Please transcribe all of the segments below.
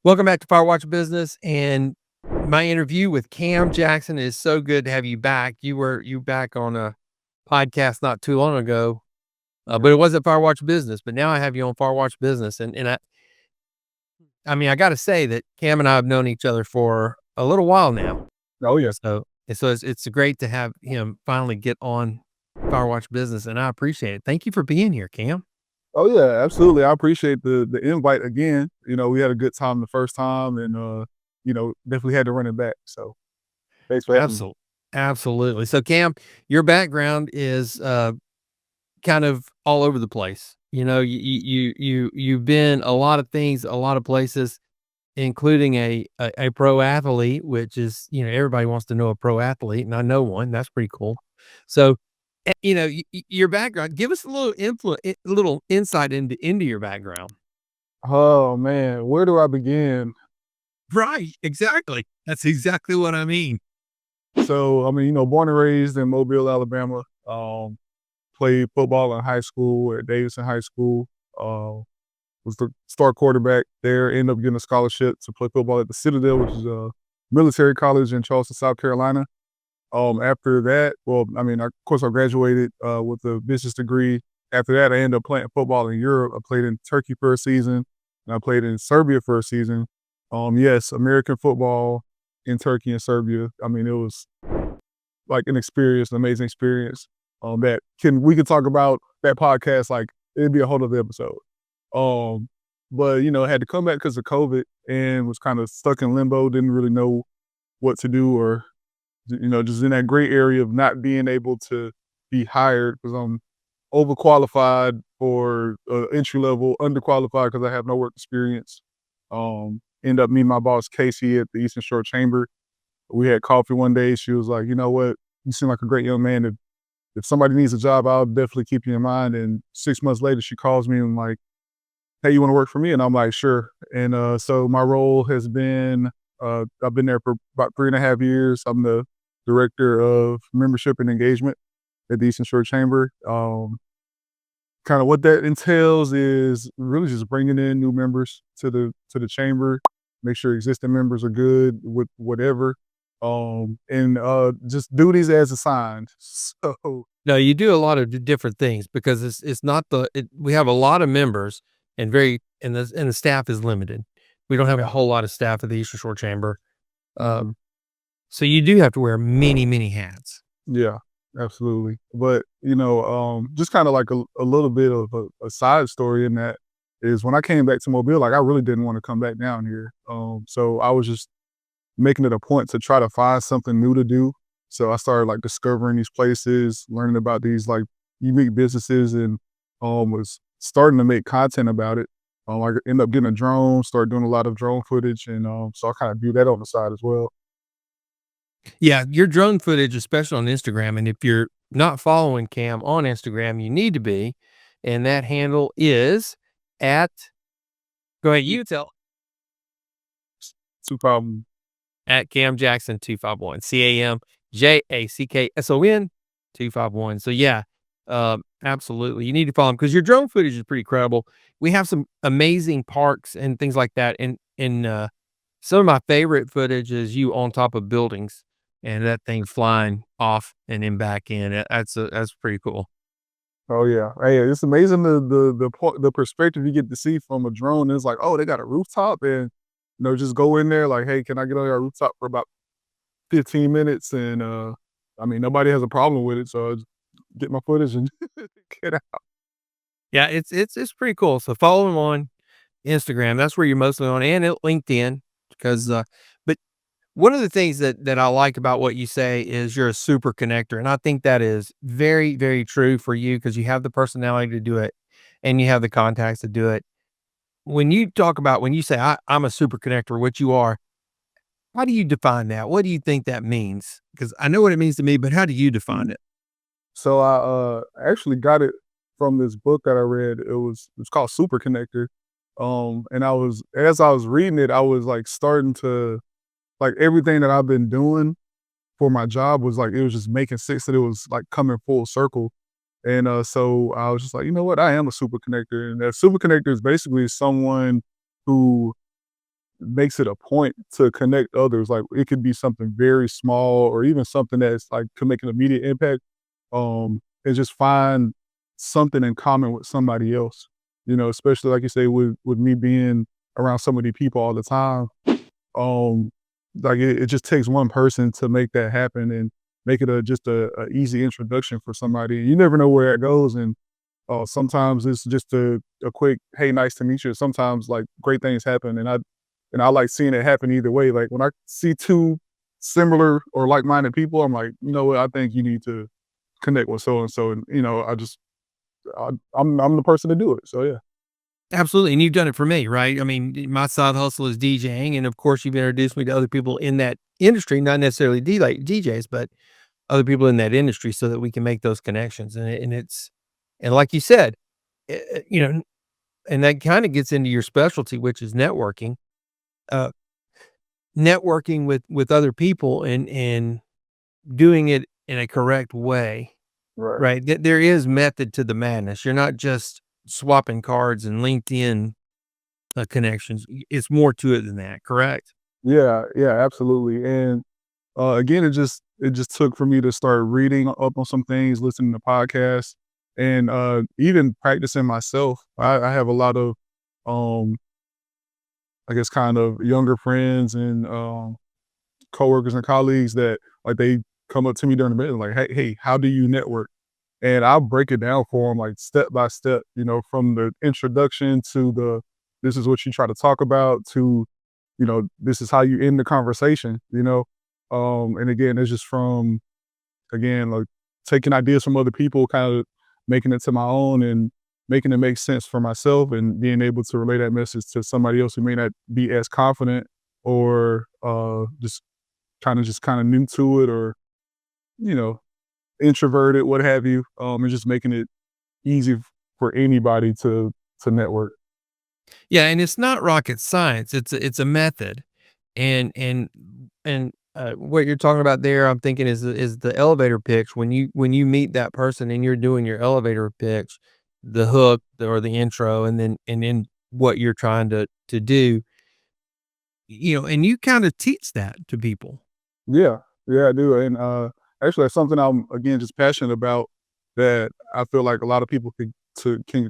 Welcome back to Firewatch Business, and my interview with Cam Jackson is so good to have you back. You back on a podcast not too long ago, Yeah. but it wasn't Firewatch Business. But now I have you on Firewatch Business, and I mean I got to say that Cam and I have known each other for a little while now, Oh, yeah. so it's great to have him finally get on Firewatch Business, and I appreciate it. Thank you for being here, Cam. Oh, yeah, absolutely. I appreciate the invite again. We had a good time the first time and, definitely had to run it back. So thanks for having me. Absolutely, absolutely. So Cam, your background is kind of all over the place. You've been a lot of things, a lot of places, including a pro athlete, which is, everybody wants to know a pro athlete, and I know one. That's pretty cool. So, your background. Give us a little a little insight into your background. Oh, man, where do I begin? Right, exactly. That's exactly what I mean. So, I mean, born and raised in Mobile, Alabama. Played football in high school at Davidson High School. Was the star quarterback there. Ended up getting a scholarship to play football at the Citadel, which is a military college in Charleston, South Carolina. After that, well, I mean, of course, I graduated with a business degree. After that, I ended up playing football in Europe. I played in Turkey for a season, and I played in Serbia for a season. Yes, American football in Turkey and Serbia. I mean, it was like an amazing experience. That can we could talk about that podcast like it'd be a whole other episode. Um, but I had to come back because of COVID and was kind of stuck in limbo. Didn't really know what to do or just in that gray area of not being able to be hired because I'm overqualified for entry level, underqualified because I have no work experience. End up meeting my boss Casey at the Eastern Shore Chamber. We had coffee one day. She was like, "You know what? You seem like a great young man. If somebody needs a job, I'll definitely keep you in mind." And 6 months later, she calls me and like, "Hey, you want to work for me?" And I'm like, "Sure." And so my role has been I've been there for about 3.5 years. I'm the director of membership and engagement at the Eastern Shore Chamber. Kind of what that entails is really just bringing in new members to the chamber, make sure existing members are good with whatever, and just duties as assigned. So No, you do a lot of different things because it's not we have a lot of members and the staff is limited. We don't have a yeah, whole lot of staff at the Eastern Shore Chamber. mhm, Um, so you do have to wear many, many hats. yeah, absolutely. But just kind of like a little bit of a side story in that is when I came back to Mobile, like I really didn't want to come back down here. So I was just making it a point to try to find something new to do. So I started like discovering these places, learning about these like unique businesses, and was starting to make content about it. I ended up getting a drone, started doing a lot of drone footage, and so I kind of do that on the side as well. Yeah, your drone footage, especially on Instagram, and if you're not following Cam on Instagram, you need to be, and that handle is at go ahead, you tell Two problem. at Cam Jackson 251 CAMJACKSON 251. So yeah, absolutely, you need to follow him because your drone footage is pretty credible. We have some amazing parks and things like that, and some of my favorite footage is you on top of buildings and that thing flying off and then back in. That's pretty cool. Oh yeah, hey, it's amazing the perspective you get to see from a drone. It's like, oh, they got a rooftop, and just go in there like, hey, can I get on your rooftop for about 15 minutes? And I mean, nobody has a problem with it, so I just get my footage and get out. Yeah, it's pretty cool. So follow him on Instagram. That's where you're mostly on, and LinkedIn because. But one of the things that I like about what you say is you're a super connector, and I think that is very, very true for you because you have the personality to do it, and you have the contacts to do it. When you say I'm a super connector, what you are, how do you define that? What do you think that means? Because I know what it means to me, but how do you define Mhm. it? So I actually got it from this book that I read. It's called Super Connector. And as I was reading it, I was like starting to like everything that I've been doing for my job was like it was just making sense that it was like coming full circle. And so I was just like, you know what, I am a super connector. And a super connector is basically someone who makes it a point to connect others. Like it could be something very small or even something that's like could make an immediate impact. And just find something in common with somebody else. Especially like you say, with me being around so many people all the time. Um, like it just takes one person to make that happen and make it just a easy introduction for somebody. You never know where it goes, and sometimes it's just a quick, "Hey, nice to meet you." Sometimes, like, great things happen, and I like seeing it happen either way. Like, when I see 2 similar or like-minded people, I'm like, "You know what? I think you need to connect with so and so," and, I'm the person to do it, so yeah. Absolutely, and you've done it for me, right? I mean, my side hustle is DJing, and of course, you've introduced me to other people in that industry, not necessarily like DJs, but other people in that industry, so that we can make those connections. And like you said, you know, and that kind of gets into your specialty, which is networking. Uh, Networking with other people and doing it in a correct way, Right. right? There is method to the madness. You're not just swapping cards and LinkedIn connections. It's more to it than that, correct? Yeah, yeah, absolutely, and, again, it just took for me to start reading up on some things, listening to podcasts, and, even practicing myself. I have a lot of, um, I guess, kind of younger friends and, coworkers and colleagues that, like, they come up to me during the meeting like, "Hey, how do you network?" And I'll break it down for them, like, step by step, from the introduction to this is what you try to talk about to, this is how you end the conversation, and again, it's just from, again, like, taking ideas from other people, kinda making it to my own and making it make sense for myself and being able to relay that message to somebody else who may not be as confident or, just kinda new to it or, you know, introverted, what have you, and just making it easy for anybody to network. Yeah, and it's not rocket science. It's a method, and what you're talking about there, I'm thinking is the elevator pitch. When you meet that person and you're doing your elevator pitch, the hook or the intro, and then what you're trying to do, and you kind of teach that to people. Yeah, yeah, I do, and, actually, that's something I'm, again, just passionate about that I feel like a lot of people can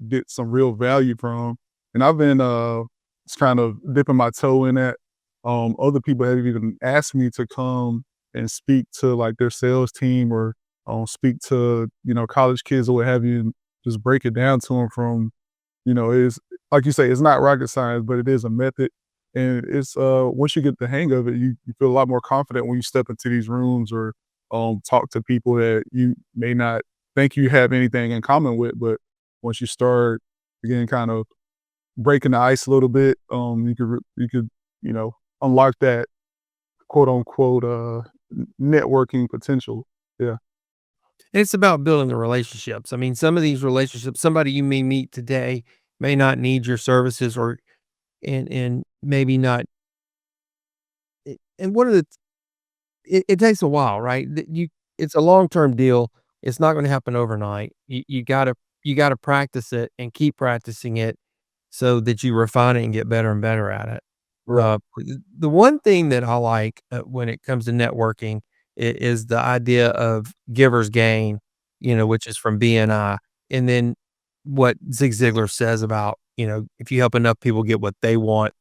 get some real value from, and I've been, just kind of dipping my toe in that. Other people have even asked me to come and speak to, like, their sales team or, speak to, college kids or what have you, and just break it down to them from, it's like you say, it's not rocket science, but it is a method. And it's once you get the hang of it, you feel a lot more confident when you step into these rooms or talk to people that you may not think you have anything in common with, but once you start again kind of breaking the ice a little bit, you could, you know, unlock that quote unquote networking potential. Yeah. And it's about building the relationships. I mean, some of these relationships, somebody you may meet today may not need your services, or and maybe not. And one of the it takes a while, right? It's a long-term deal. It's not gonna happen overnight. You gotta practice it and keep practicing it so that you refine it and get better and better at it. Right. The one thing that I like, when it comes to networking is the idea of giver's gain, which is from B&I, and then what Zig Ziglar says about, if you help enough people get what they want,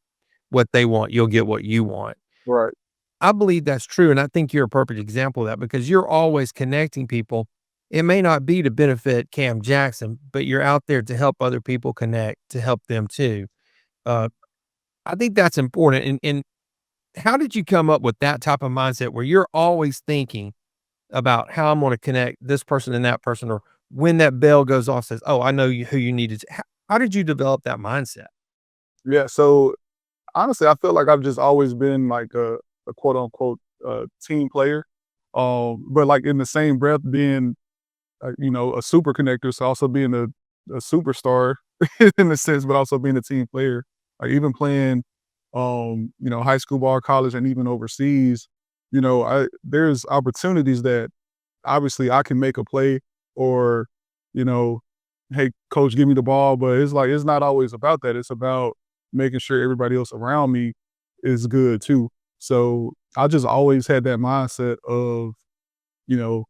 you'll get what you want. Right. I believe that's true, and I think you're a perfect example of that because you're always connecting people. It may not be to benefit Cam Jackson, but you're out there to help other people connect, to help them too. Uh, I think that's important. And how did you come up with that type of mindset where you're always thinking about how I'm going to connect this person and that person, or when that bell goes off, says, "Oh, I know who you needed." How did you develop that mindset? Yeah. So honestly, I feel like I've just always been like a quote unquote team player. But like in the same breath, being a super connector, so also being a superstar in a sense, but also being a team player. Like even playing, high school ball, college, and even overseas. There's opportunities that obviously I can make a play or, you know, hey coach, give me the ball, but it's like it's not always about that. It's about making sure everybody else around me is good too. So I just always had that mindset of, you know,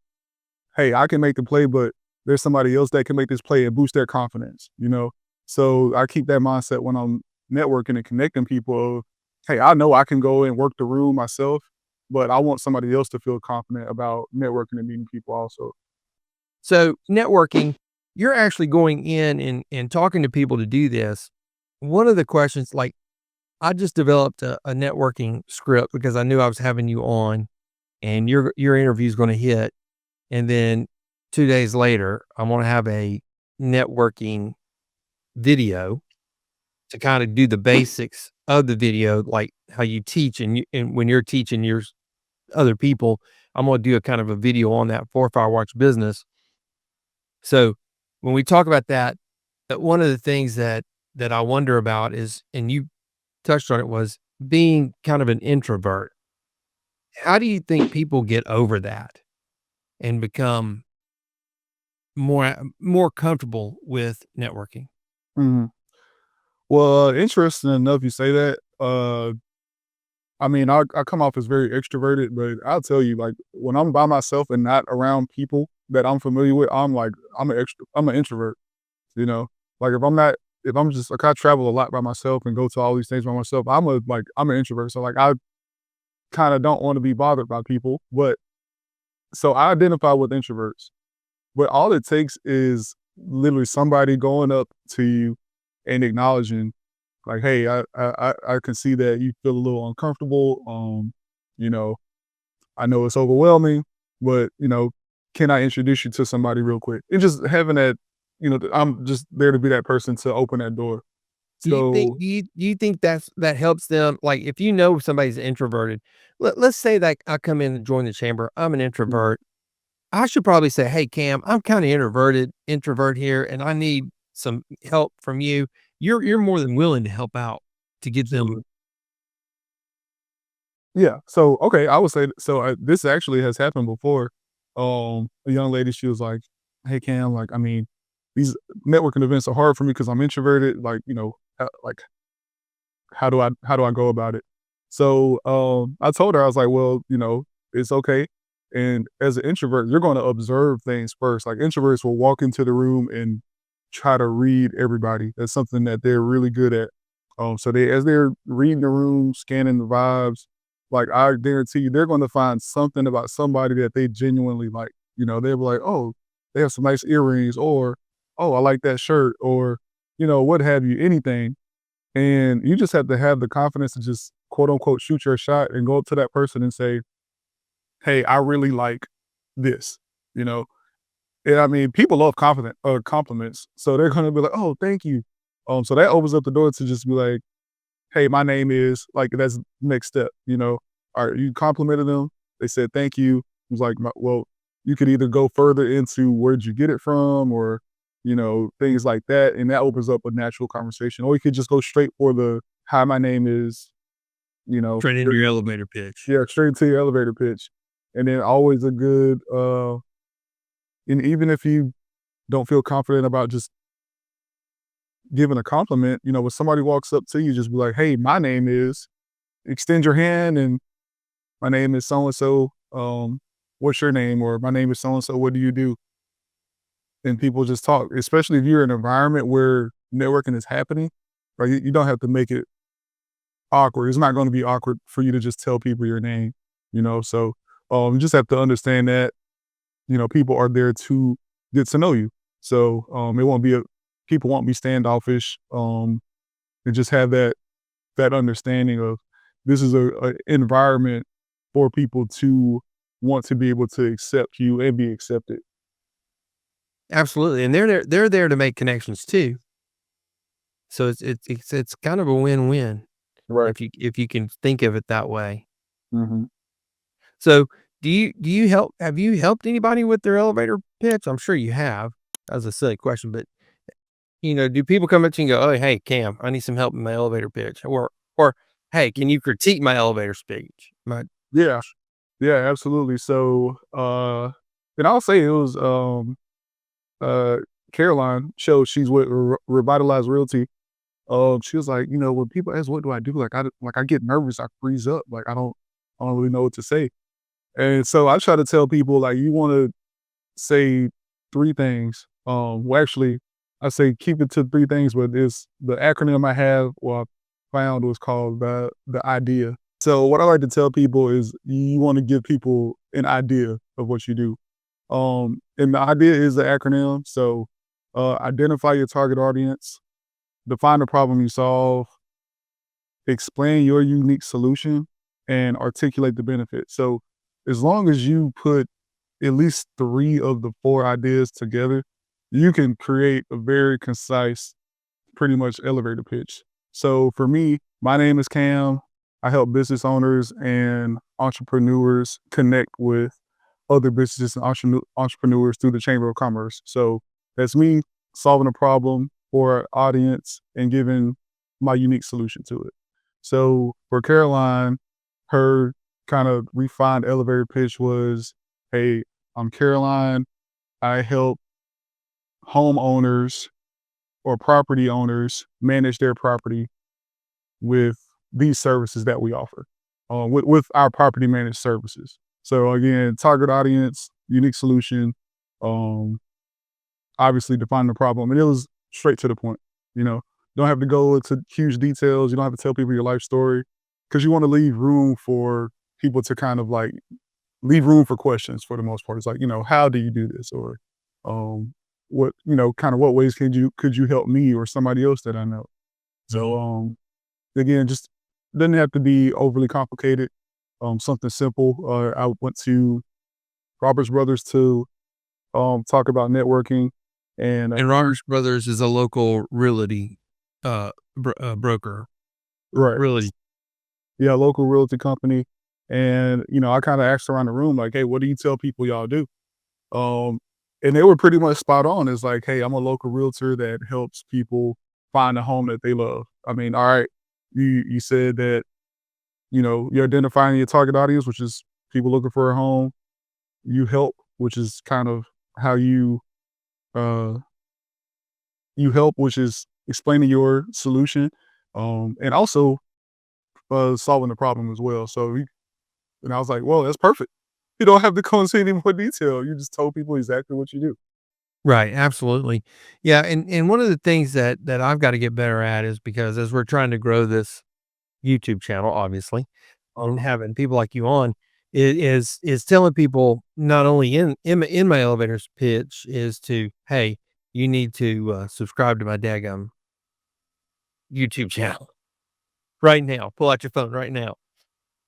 hey, I can make the play, but there's somebody else that can make this play and boost their confidence, you know? So I keep that mindset when I'm networking and connecting people of, hey, I know I can go and work the room myself, but I want somebody else to feel confident about networking and meeting people also. So networking, you're actually going in and talking to people to do this. One of the questions, like I just developed a networking script because I knew I was having you on and your interview is going to hit. And then 2 days later, I'm going to have a networking video to kind of do the basics of the video, like how you teach and when you're teaching your other people, I'm going to do a kind of a video on that 4 or 5 watch business. So when we talk about that, one of the things that I wonder about is, and you touched on it, was being kind of an introvert. How do you think people get over that and become more comfortable with networking? Mhm. Well, interesting enough you say that. I mean, I come off as very extroverted, but I'll tell you, like, when I'm by myself and not around people that I'm familiar with, I'm an introvert, you know? Like, if I'm just like, I travel a lot by myself and go to all these things by myself, I'm an introvert, so, like, I kinda don't wanna be bothered by people, but so I identify with introverts, but all it takes is literally somebody going up to you and acknowledging, like, "Hey, I can see that you feel a little uncomfortable, you know, I know it's overwhelming, but, can I introduce you to somebody real quick?" And just having that, I'm just there to be that person to open that door. So Do you think that helps them? Like, if you know somebody's introverted, let's say that I come in and join the chamber, I'm an mm, introvert. I should probably say, "Hey, Cam, I'm kinda introvert here, and I need some help from you." You're more than willing to help out to get them. absolutely. Yeah, so, okay, I would say so, this actually has happened before. A young lady, she was like, "Hey, Cam, like, I mean, these networking events are hard for me because 'cause I'm introverted, like, like, how do I go about it?" So, I told her, I was like, "Well, it's okay." And as an introvert, you're gonna observe things first. Like, introverts will walk into the room and try to read everybody. That's something that they're really good at. So as they're reading the room, scanning the vibes, like, I guarantee you, they're gonna find something about somebody that they genuinely like. They'll be like, "Oh, they have some nice earrings," or, "Oh, I like that shirt," or, what have you, anything. And you just have to have the confidence to just quote unquote shoot your shot and go up to that person and say, "Hey, I really like this." You know, and I mean, people love confident compliments, so they're gonna be like, "Oh, thank you." So that opens up the door to just be like, "Hey, my name is," like, that's next step. All right, you complimented them. They said thank you. It was like, well, you could either go further into where'd you get it from, or things like that, and that opens up a natural conversation. Or you could just go straight for the "Hi, my name is," Straight into your elevator pitch. yeah, straight into your elevator pitch. And then always a good, and even if you don't feel confident about just giving a compliment, when somebody walks up to you, just be like, "Hey, my name is," extend your hand, and, "My name is so and so. What's your name?" Or, "My name is so and so. What do you do?" And people just talk, especially if you're in an environment where networking is happening, right? You don't have to make it awkward. It's not going to be awkward for you to just tell people your name. So you just have to understand that people are there to get to know you. So it won't be a people won't be standoffish. And just have that understanding of this is a environment for people to want to be able to accept you and be accepted. Absolutely, and they're there to make connections too. So it's kind of a win-win Right. if you can think of it that way. Hmm. So, do you have you helped anybody with their elevator pitch? I'm sure you have. That was a silly question, but, do people come up to you and go, "Oh, hey, Cam, I need some help in my elevator pitch," or, "Hey, can you critique my elevator speech?" My Yeah. Yeah, absolutely. So, and I'll say it was uh, Caroline show. She's with Revitalize Realty. She was like, when people ask, "What do I do?" Like I get nervous, I freeze up, like I don't really know what to say. And so I try to tell people like you want to say 3 things. Well, actually, I say keep it to 3 things, but it's the acronym I have or I found was called the I.D.E.A. So what I like to tell people is you want to give people an idea of what you do. And the idea is the acronym. So identify your target audience, define the problem you solve, explain your unique solution, and articulate the benefit. So as long as you put at least 3 of the 4 ideas together, you can create a very concise, pretty much elevator pitch. So for me, my name is Cam. I help business owners and entrepreneurs connect with other businesses and entrepreneurs through the Chamber of Commerce. So that's me solving a problem for an audience and giving my unique solution to it. So for Caroline, her kind of refined elevator pitch was, hey, I'm Caroline. I help homeowners or property owners manage their property with these services that we offer, with our property managed services. So again, target audience, unique solution, um, obviously define the problem, and it was straight to the point. You know, don't have to go into huge details. You don't have to tell people your life story because you want to leave room for people to kind of like leave room for questions for the most part. It's like, how do you do this? Or what, kind of what ways could you help me or somebody else that I know? So again, just doesn't have to be overly complicated. Something simple. I went to Roberts Brothers to talk about networking and And Rogers Brothers is a local realty, broker, right. realty. Yeah, local realty company. And, I kind of asked around the room, like, hey, what do you tell people y'all do? Um, and they were pretty much spot on. It's like, hey, I'm a local realtor that helps people find a home that they love. I mean, all right, you said that, you're identifying your target audience, which is people looking for a home. You help, which is kind of how uh you help, which is explaining your solution, and also solving the problem as well. And I was like, well, that's perfect. You don't have to go into any more detail. You just told people exactly what you do. Right, absolutely. Yeah, and one of the things that I've gotta get better at is because as we're trying to grow this YouTube channel, obviously, and Uh-huh. having people like you on, is telling people not only in my elevators pitch is to, "Hey, you need to, subscribe to my daggum YouTube channel right now. Pull out your phone right now."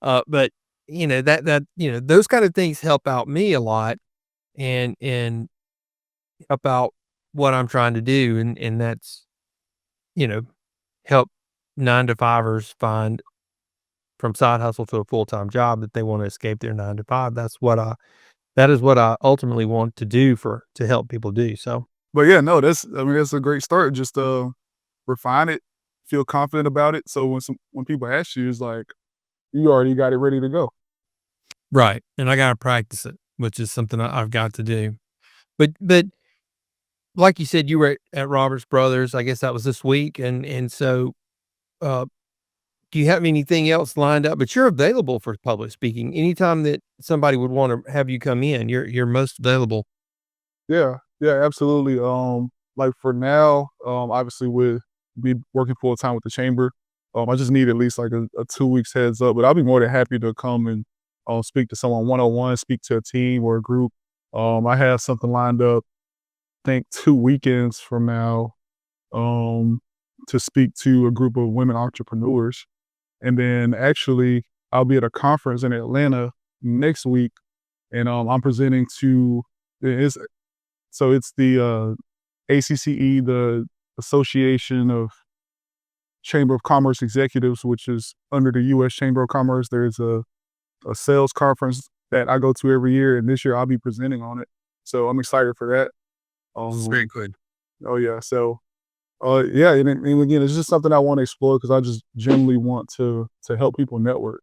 But, those kind of things help out me a lot and help out what I'm trying to do, and that's, you know, help 9 to fivers find from side hustle to a full-time job that they wanna escape their 9 to 5. That is what I ultimately want to do to help people do, so. But yeah, no, that's a great start. Just refine it, feel confident about it. So when people ask you, it's like you already got it ready to go. Right, and I gotta practice it, which is something I've got to do. But like you said, you were at Roberts Brothers, I guess that was this week, and so, uh, do you have anything else lined up? But you're available for public speaking anytime that somebody would wanna have you come in, you're most available. Yeah, yeah, absolutely. Like for now, obviously with be working full time with the chamber, I just need at least like a 2 weeks heads up. But I'll be more than happy to come and speak to someone one on one, speak to a team or a group. I have something lined up. I think 2 weekends from now, um, to speak to a group of women entrepreneurs, and then actually I'll be at a conference in Atlanta next week, and I'm presenting to. It's the ACCE, the Association of Chamber of Commerce Executives, which is under the U.S. Chamber of Commerce. There's a sales conference that I go to every year, and this year I'll be presenting on it. So I'm excited for that. This is very Um, good. oh yeah, so yeah, and again, it's just something I want to explore because I just generally want to help people network.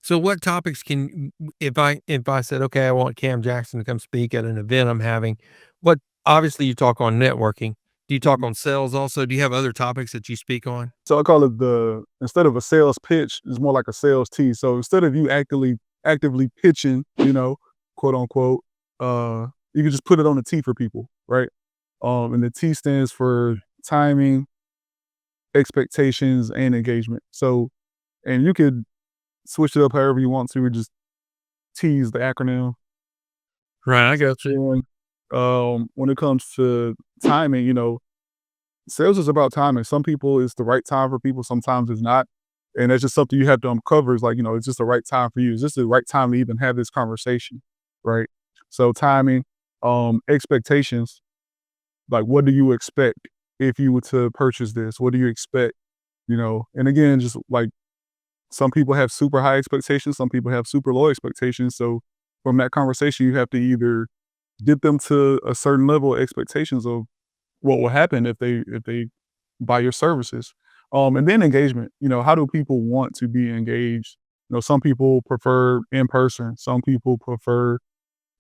So what topics can if I said, "Okay, I want Cam Jackson to come speak at an event I'm having," what obviously you talk on networking. Do you talk on sales also? Do you have other topics that you speak on? So I call it the instead of a sales pitch, it's more like a sales tee. So instead of you actively pitching, quote unquote, you can just put it on the tee for people, right? And the T stands for timing, expectations, and engagement. So, and you could switch it up however you want to, or just T is the acronym. Right, I got you. And when it comes to timing, sales is about timing. Some people it's the right time for people, sometimes it's not. And that's just something you have to uncover. Is like, it's just the right time for you. Is this the right time to even have this conversation? Right. So timing, expectations, like what do you expect if you were to purchase this? What do you expect? And again, just like some people have super high expectations, some people have super low expectations. So from that conversation, you have to either get them to a certain level of expectations of what will happen if they buy your services. And then engagement. How do people want to be engaged? Some people prefer in person, some people prefer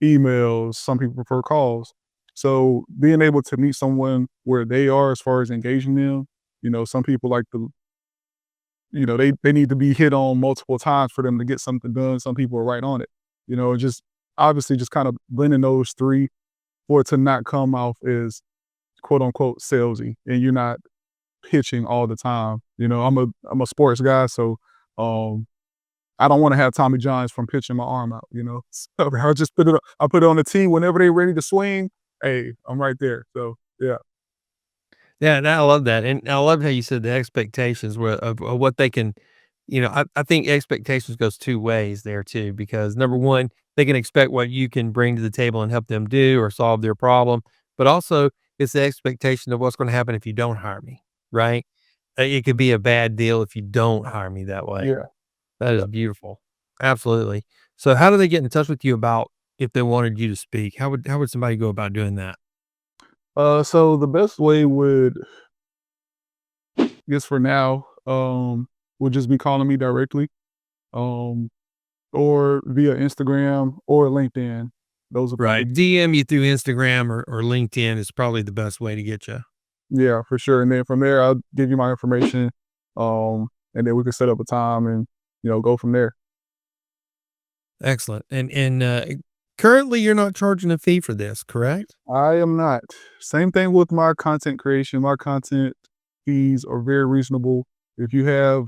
emails, some people prefer calls. So being able to meet someone where they are as far as engaging them, some people like the they need to be hit on multiple times for them to get something done. Some people are right on it. Just obviously just kind of blending those three for it to not come off as quote unquote salesy and you're not pitching all the time. I'm a sports guy, so um I don't want to have Tommy Johns from pitching my arm out, So I just I put it on the tee whenever they're ready to swing. Hey, I'm right there. So yeah. Yeah, and I love that, and I love how you said the expectations were of what they can I think expectations goes 2 ways there too, because number 1, they can expect what you can bring to the table and help them do or solve their problem, but also it's the expectation of what's gonna happen if you don't hire me, right? It could be a bad deal if you don't hire me that way. Yeah. That is Yeah. beautiful. Absolutely. So how do they get in touch with you about if they wanted you to speak? How would somebody go about doing that? So the best way would, guess for now, would just be calling me directly, um, or via Instagram or LinkedIn. Those are Right. probably DM you through Instagram or LinkedIn is probably the best way to get you. yeah, for sure. And then from there, I'll give you my information, and then we can set up a time and go from there. Excellent. And currently you're not charging a fee for this, correct? I am not. Same thing with my content creation. My content fees are very reasonable. If you have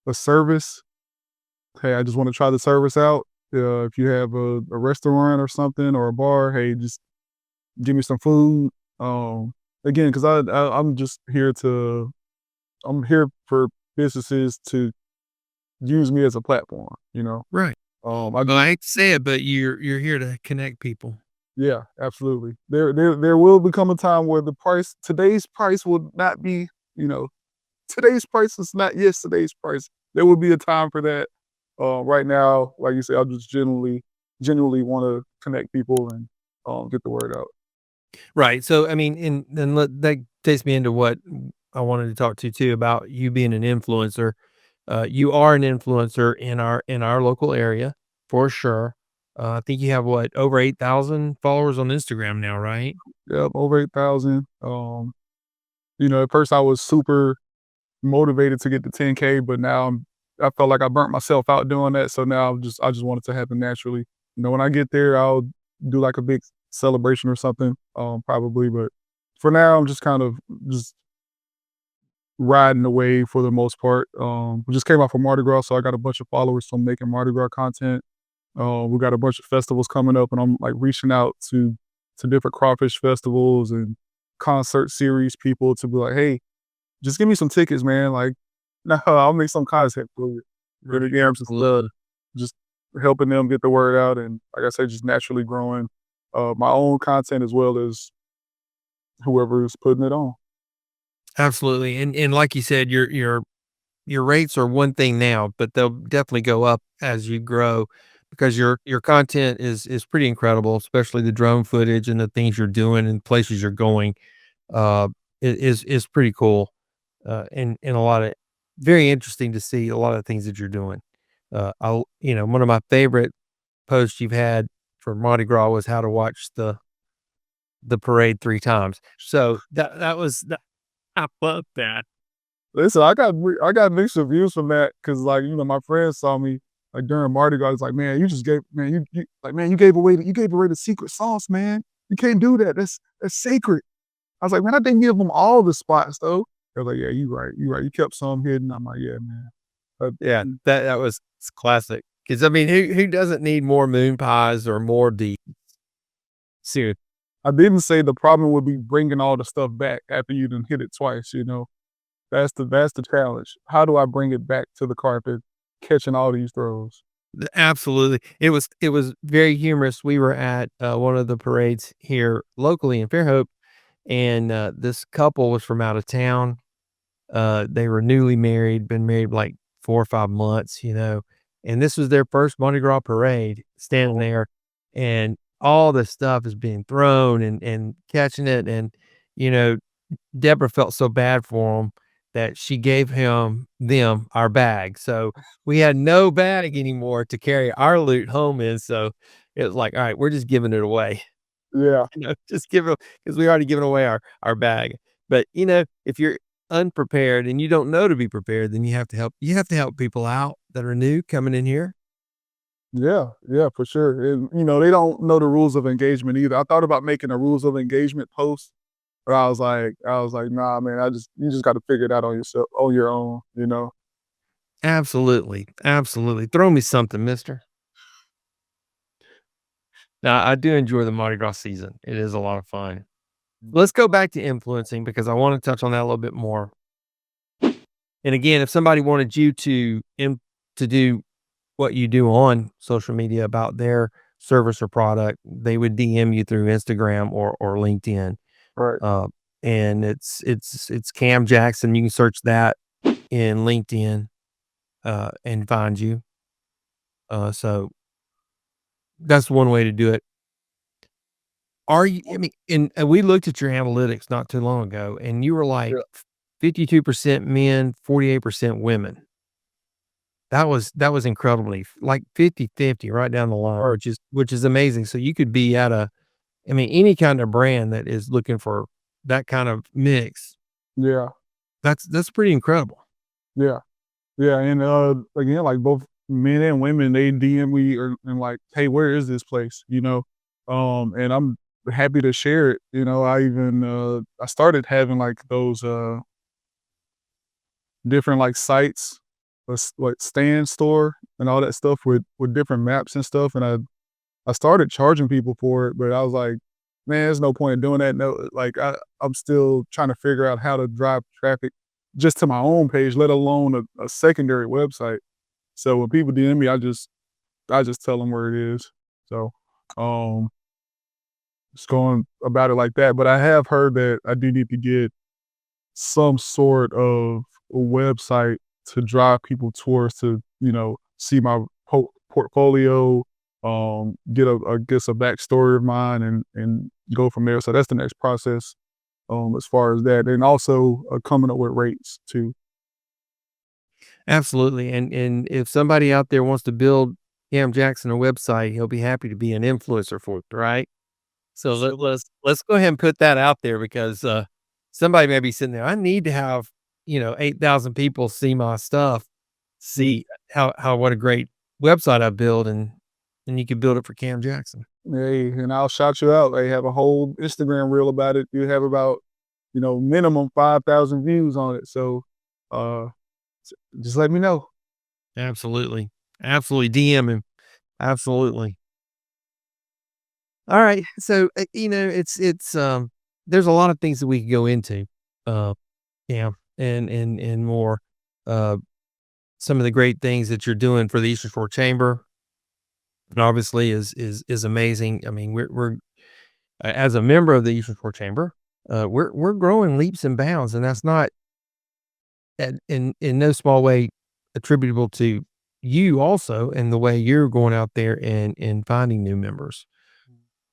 a service, hey, I just want to try the service out. If you have a restaurant or something or a bar, hey, just give me some food. Again, because I'm just here to I'm here for businesses to use me as a platform. Right. I Well, just I hate to say it, but you're here to connect people. yeah, absolutely. There will become a time where today's price will not be you know today's price is not yesterday's price. There will be a time for that. Right now, like you said, I just genuinely want to connect people and get the word out. Right. So I mean, and then that takes me into what I wanted to talk to you too about you being an influencer. You are an influencer in our local area for sure. I think you have what over 8,000 followers on Instagram now, right? Yep, over 8,000. At first I was super motivated to get to 10K, but now I felt like I burnt myself out doing that. So now I just want it to happen naturally. When I get there, I'll do like a big celebration or something, probably. But for now, I'm just kind of just riding the wave for the most part. We just came off of Mardi Gras, so I got a bunch of followers from making Mardi Gras content. We got a bunch of festivals coming up, and I'm like reaching out to different crawfish festivals and concert series people to be like, hey, just give me some tickets, man. Like, no, I'll make some content for you. But Right. again, I'm Absolutely. just helping them get the word out, and like I said, just naturally growing my own content as well as whoever is putting it on. Absolutely. And like you said, your rates are one thing now, but they'll definitely go up as you grow because your content is pretty incredible, especially the drone footage and the things you're doing and places you're going. Uh, is pretty cool, and a lot of very interesting to see a lot of things that you're doing. One of my favorite posts you've had for Mardi Gras was how to watch the parade 3 times. So that was that I love that. Listen, I got mixed reviews from that because, like, my friends saw me like during Mardi Gras. It's like, man, you just gave man, you like, man, you gave away the secret sauce, man. You can't do that. That's sacred. I was like, man, I didn't give them all the spots though. They're like, yeah, you right, you right. You kept some hidden. I'm like, yeah, man. Yeah, that was it's classic. Because I mean, who doesn't need more moon pies or more deep? Ser I didn't say the problem would be bringing all the stuff back after you done hit it twice. That's the challenge. How do I bring it back to the carpet, catching all these throws? absolutely. It was very humorous. We were at, one of the parades here locally in Fairhope, and, this couple was from out of town. They were newly married, been married like 4 or 5 months, and this was their first Mardi Gras parade, standing Oh, there, and all this stuff is being thrown and catching it, and, you know, Deborah felt so bad for him that she gave them our bag, so we had no bag anymore to carry our loot home in, so it was like, "Alright, we're just giving it away." yeah, Just give it because we already given away our bag. But, if you're unprepared and you don't know to be prepared, then you have to help people out that are new coming in here. yeah, yeah, for sure. And they don't know the rules of engagement either. I thought about making a rules of engagement post, but I was like, nah, man. You just got to figure it out on yourself, on your own. Absolutely, absolutely. Throw me something, mister. Now, I do enjoy the Mardi Gras season. It is a lot of fun. Let's go back to influencing because I wanna touch on that a little bit more. And again, if somebody wanted you to do what you do on social media about their service or product, they would DM you through Instagram or LinkedIn. Right. Uh, and it's Cam Jackson. You can search that in LinkedIn, and find you. So that's one way to do it. Are you I mean, and we looked at your analytics not too long ago, and you were Yeah. like 52% men, 48% women. That was incredibly like 50-50 right down the line, Right. which is amazing. So you could be at I mean, any kind of brand that is looking for that kind of mix, Yeah. that's pretty incredible. Yeah. Yeah. And again, like both men and women, they DM me and like, hey, where is this place? And I'm happy to share it. I started having like those different like sites, like stand store and all that stuff with different maps and stuff. And I started charging people for it, but I was like, man, there's no point in doing that. No, like I'm still trying to figure out how to drive traffic just to my own page, let alone a secondary website. So when people DM me, I just tell them where it is. So um just going about it like that. But I have heard that I do need to get some sort of a website to drive people towards to, see my portfolio, get I guess a backstory of mine and go from there. So that's the next process, as far as that. And also coming up with rates too. Absolutely, and if somebody out there wants to build Cam Jackson a website, he'll be happy to be an influencer for it, right? So Absolutely. let's go ahead and put that out there because, somebody may be sitting there, "I need to have, 8,000 people see my stuff, see how what a great website I build," and you can build it for Cam Jackson. Hey, and I'll shout you out. They have a whole Instagram reel about it. You have about, minimum 5,000 views on it. So uh just let me know. Absolutely. Absolutely, DM him. Absolutely. Alright, so, there's a lot of things that we could go into, uh, yeah, and more, uh, some of the great things that you're doing for the Eastern Shore Chamber, obviously, is amazing. I mean, as a member of the Eastern Shore Chamber, we're growing leaps and bounds, and that's not in no small way attributable to you also and the way you're going out there and finding new members.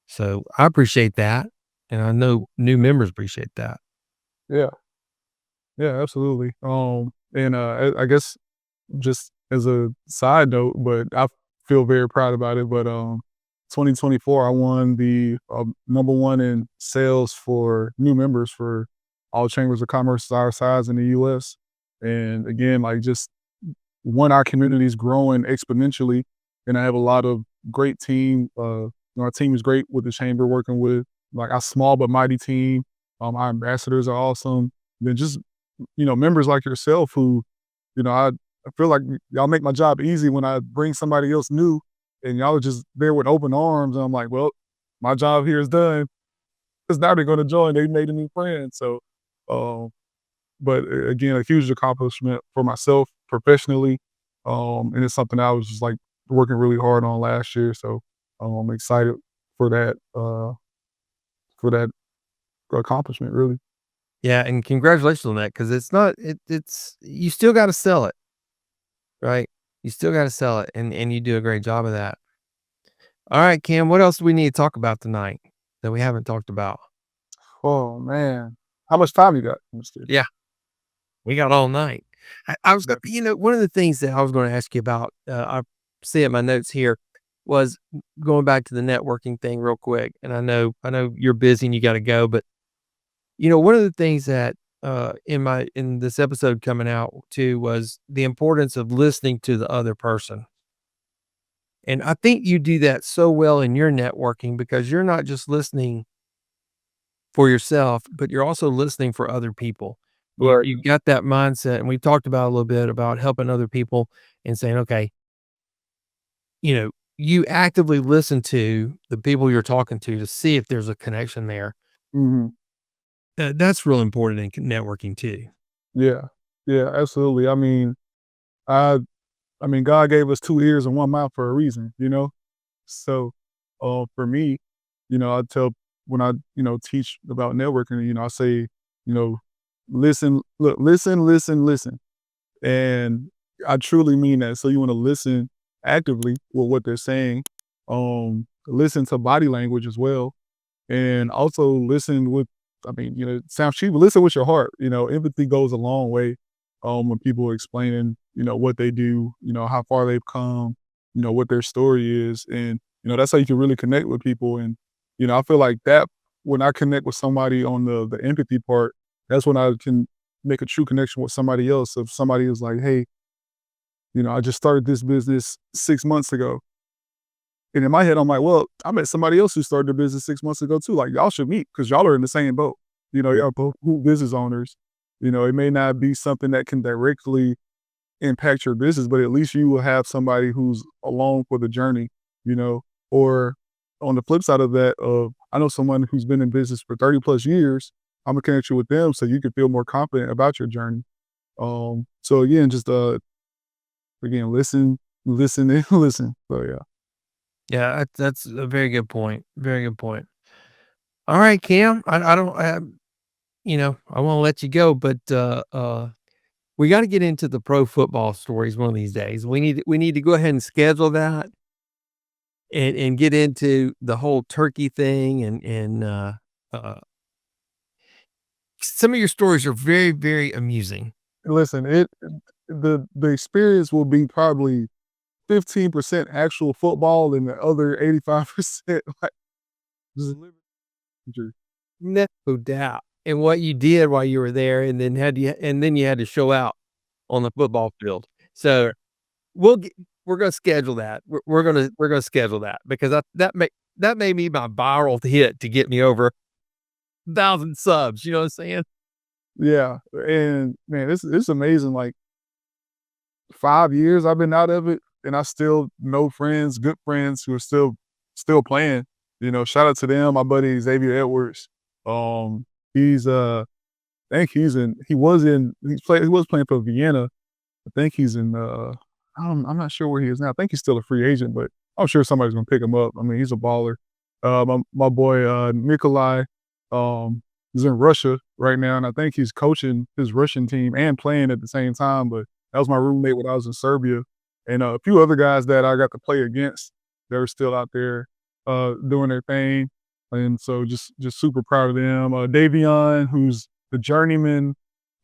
So, I appreciate that, and I know new members appreciate that. Yeah. Yeah, absolutely. And I guess just as a side note, but I feel very proud about it. But 2024, I won the number one in sales for new members for all chambers of commerce our size in the US. And again, like just one, our community is growing exponentially. And I have a lot of great team. Our team is great with the chamber working with like our small but mighty team. Our ambassadors are awesome. Then just, members like yourself who, I feel like y'all make my job easy when I bring somebody else new and y'all are just there with open arms. And I'm like, well, my job here is done. Because now they're going to join. They made a new friend. So, um, but again, a huge accomplishment for myself professionally. And it's something I was just like working really hard on last year. So I'm excited for that accomplishment, really. Yeah, and congratulations on that because it's not it's you still gotta sell it, right? You still gotta sell it, and you do a great job of that. Alright, Cam, what else do we need to talk about tonight that we haven't talked about? Oh man. How much time you got? Mister? Yeah, we got all night. I was gonna Yeah. one of the things that I was gonna ask you about, I see in my notes here, was going back to the networking thing real quick, and I know you're busy and you gotta go, but, one of the things that, in this episode coming out too was the importance of listening to the other person. And I think you do that so well in your networking because you're not just listening for yourself, but you're also listening for other people. You Right. you got that mindset, and we talked about a little bit about helping other people and saying, okay, you actively listen to the people you're talking to see if there's a connection there. Hmm. That's real important in networking too. Yeah. Yeah. Absolutely. I, God gave us two ears and one mouth for a reason. So, for me, I tell when I, teach about networking, I say, you know, listen. And I truly mean that. So you want to listen actively with what they're saying. Listen to body language as well. And also listen with, it sounds cheap, but listen with your heart. Empathy goes a long way when people are explaining, what they do, how far they've come, what their story is. And, that's how you can really connect with people. And, I feel like that when I connect with somebody on the empathy part, that's when I can make a true connection with somebody else. If somebody is like, hey, I just started this business 6 months ago. And in my head, I'm like, well, I met somebody else who started a business 6 months ago too. Like, y'all should meet because y'all are in the same boat. Y'all both business owners. It may not be something that can directly impact your business, but at least you will have somebody who's along for the journey, you know. Or on the flip side of that, I know someone who's been in business for 30 plus years. I'm gonna connect you with them so you can feel more confident about your journey. So again, just again, listen, and listen. So yeah. Yeah, that's a very good point. Very good point. All right, Cam. I don't. I want to let you go, but we got to get into the pro football stories one of these days. We need to go ahead and schedule that and get into the whole turkey thing and uh, some of your stories are very very amusing. Listen, the experience will be probably 15% actual football and the other 85% like just living. No doubt. And what you did while you were there, and then you had to show out on the football field. So we'll get, we're gonna schedule that. We're gonna schedule that because that made me my viral hit to get me over 1,000 subs. You know what I'm saying? Yeah, and man, it's amazing. Like 5 years I've been out of it, and I still know friends, good friends who are still playing. Shout out to them. My buddy Xavier Edwards. He's I think he was playing for Vienna. I think he's in I'm not sure where he is now. I think he's still a free agent, but I'm sure somebody's gonna pick him up. I mean, he's a baller. My boy Nikolai is in Russia right now, and I think he's coaching his Russian team and playing at the same time. But that was my roommate when I was in Serbia, and a few other guys that I got to play against. They're still out there doing their thing, and so just super proud of them. Davion, who's the journeyman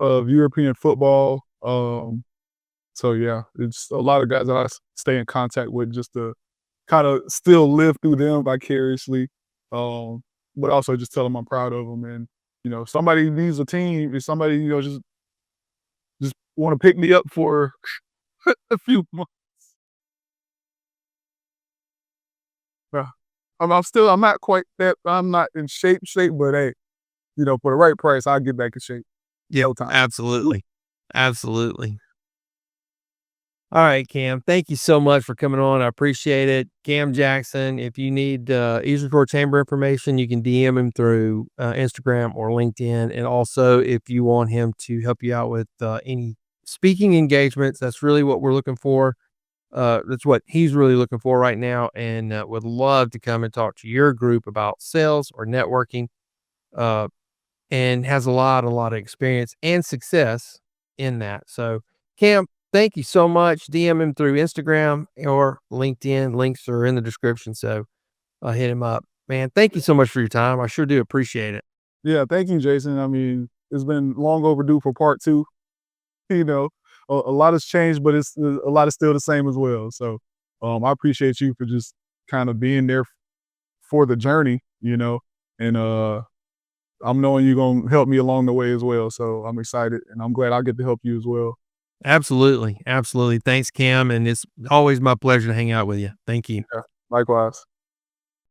of European football. So yeah, it's a lot of guys that I stay in contact with just to kind of still live through them vicariously. But also just tell them I'm proud of them. And, somebody needs a team. If somebody, just want to pick me up for a few months. uh, I'm not quite that, I'm not in shape, but hey, for the right price, I'll get back in shape. Yep, No time. absolutely. Absolutely. All right, Cam. Thank you so much for coming on. I appreciate it. Cam Jackson, if you need Eastern Shore Chamber information, you can DM him through Instagram or LinkedIn. And also, if you want him to help you out with any speaking engagements, that's really what we're looking for. That's what he's really looking for right now. And would love to come and talk to your group about sales or networking. Uh, and has a lot of experience and success in that. So, Cam, thank you so much. DM him through Instagram or LinkedIn. Links are in the description. So, hit him up. Man, thank you so much for your time. I sure do appreciate it. Yeah, thank you, Jason. I mean, it's been long overdue for part two. You know, a lot has changed, but it's a lot is still the same as well. So, I appreciate you for just kind of being there for the journey, and I'm knowing you're gonna help me along the way as well. So I'm excited, and I'm glad I get to help you as well. Absolutely. Absolutely. Thanks, Cam. And it's always my pleasure to hang out with you. Thank you. Yeah, likewise.